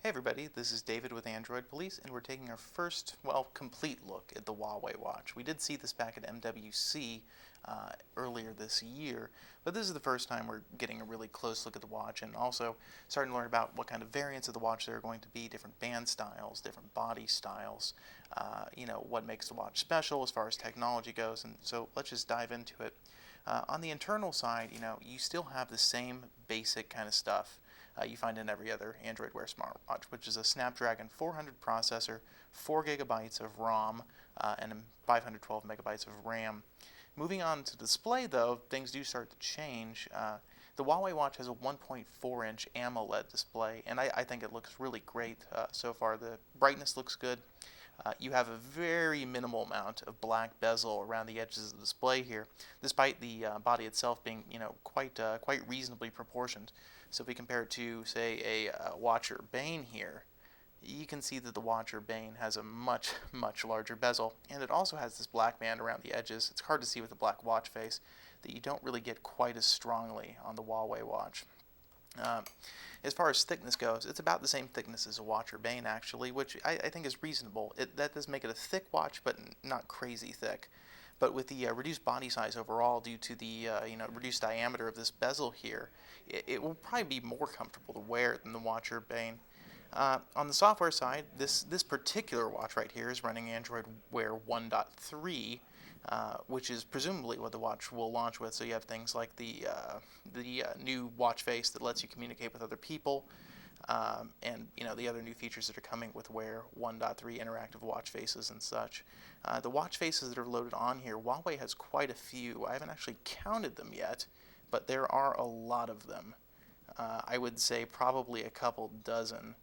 Hey everybody, this is David with Android Police, and we're taking our first, complete look at the Huawei Watch. We did see this back at MWC earlier this year, but this is the first time we're getting a really close look at the watch and also starting to learn about what kind of variants of the watch there are going to be, different band styles, different body styles, what makes the watch special as far as technology goes, and so let's just dive into it. On the internal side, you still have the same basic kind of stuff you find in every other Android Wear smartwatch, which is a Snapdragon 400 processor, 4 gigabytes of ROM, and 512 megabytes of RAM. Moving on to display, though, things do start to change. The Huawei Watch has a 1.4-inch AMOLED display, and I think it looks really great so far. The brightness looks good. You have a very minimal amount of black bezel around the edges of the display here, despite the body itself being, quite reasonably proportioned. So if we compare it to, say, a Watch Urbane here, you can see that the Watch Urbane has a much, much larger bezel, and it also has this black band around the edges. It's hard to see with the black watch face that you don't really get quite as strongly on the Huawei watch. As far as thickness goes, it's about the same thickness as a Watch Urbane, actually, which I think is reasonable. That does make it a thick watch, but not crazy thick. But with the reduced body size overall, due to the reduced diameter of this bezel here, it will probably be more comfortable to wear than the Watch Urbane. On the software side, this particular watch right here is running Android Wear 1.3, which is presumably what the watch will launch with. So you have things like the new watch face that lets you communicate with other people, and the other new features that are coming with Wear 1.3 interactive watch faces and such. The watch faces that are loaded on here, Huawei has quite a few. I haven't actually counted them yet, but there are a lot of them. I would say probably a couple dozen.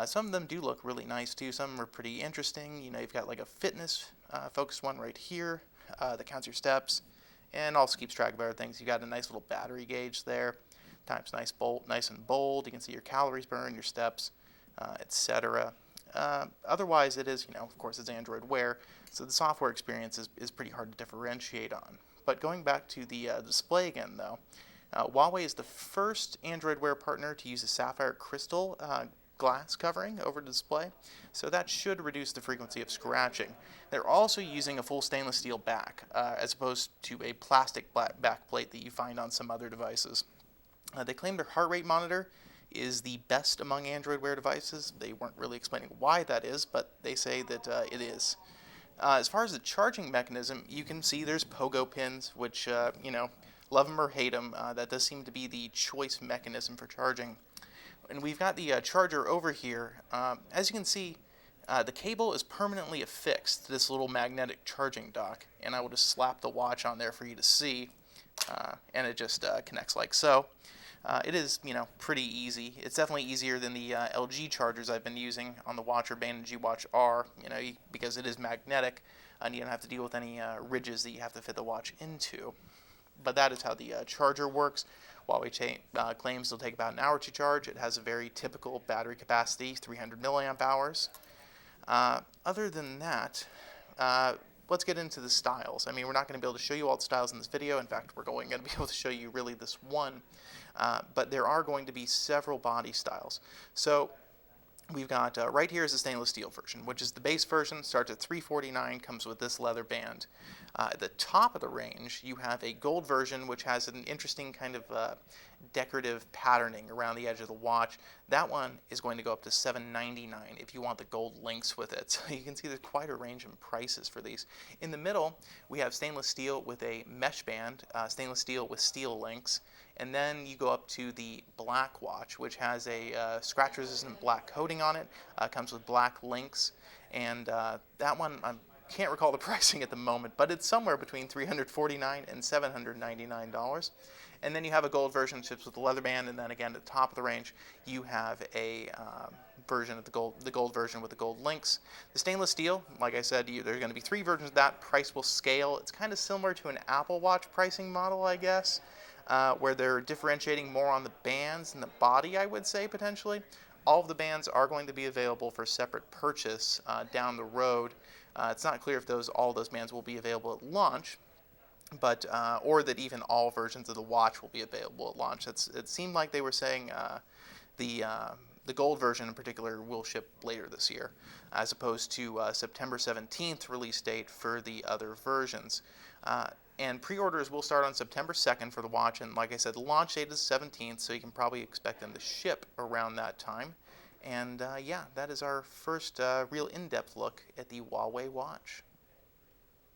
Some of them do look really nice too. Some are pretty interesting. You've got like a fitness focused one right here that counts your steps and also keeps track of other things. You've got a nice little battery gauge there. Times nice and bold. You can see your calories burned, your steps, etc. Otherwise, it is, of course, it's Android Wear, so the software experience is pretty hard to differentiate on. But going back to the display again, though, Huawei is the first Android Wear partner to use a sapphire crystal glass covering over the display, so that should reduce the frequency of scratching. They're also using a full stainless steel back, as opposed to a plastic back plate that you find on some other devices. They claim their heart rate monitor is the best among Android Wear devices. They weren't really explaining why that is, but they say that it is. As far as the charging mechanism, you can see there's pogo pins, which, love them or hate them, that does seem to be the choice mechanism for charging. And we've got the charger over here. As you can see, the cable is permanently affixed to this little magnetic charging dock, and I will just slap the watch on there for you to see, and it just connects like so. It is, pretty easy. It's definitely easier than the LG chargers I've been using on the Watch Urbane and G Watch R, because it is magnetic, and you don't have to deal with any ridges that you have to fit the watch into. But that is how the charger works. Huawei claims it'll take about an hour to charge. It has a very typical battery capacity, 300 milliamp hours. Other than that, let's get into the styles. I mean, we're not going to be able to show you all the styles in this video. In fact, we're going to be able to show you really this one. But there are going to be several body styles. So we've got right here is the stainless steel version, which is the base version, starts at $349, comes with this leather band. At the top of the range, you have a gold version, which has an interesting kind of decorative patterning around the edge of the watch. That one is going to go up to $799 if you want the gold links with it. So you can see there's quite a range in prices for these. In the middle, we have stainless steel with a mesh band, stainless steel with steel links. And then you go up to the black watch, which has a scratch-resistant black coating on it, comes with black links, and that one, I can't recall the pricing at the moment, but it's somewhere between $349 and $799. And then you have a gold version, ships with the leather band, and then again at the top of the range, you have a version of the gold version with the gold links. The stainless steel, like I said, there's going to be 3 versions of that. Price will scale. It's kind of similar to an Apple Watch pricing model, I guess. Where they're differentiating more on the bands and the body, I would say, potentially. All of the bands are going to be available for separate purchase down the road. It's not clear if all those bands will be available at launch, but or that even all versions of the watch will be available at launch. It seemed like they were saying the the gold version in particular will ship later this year, as opposed to September 17th release date for the other versions. And pre-orders will start on September 2nd for the watch, and like I said, the launch date is 17th, so you can probably expect them to ship around that time. And yeah, that is our first real in-depth look at the Huawei watch.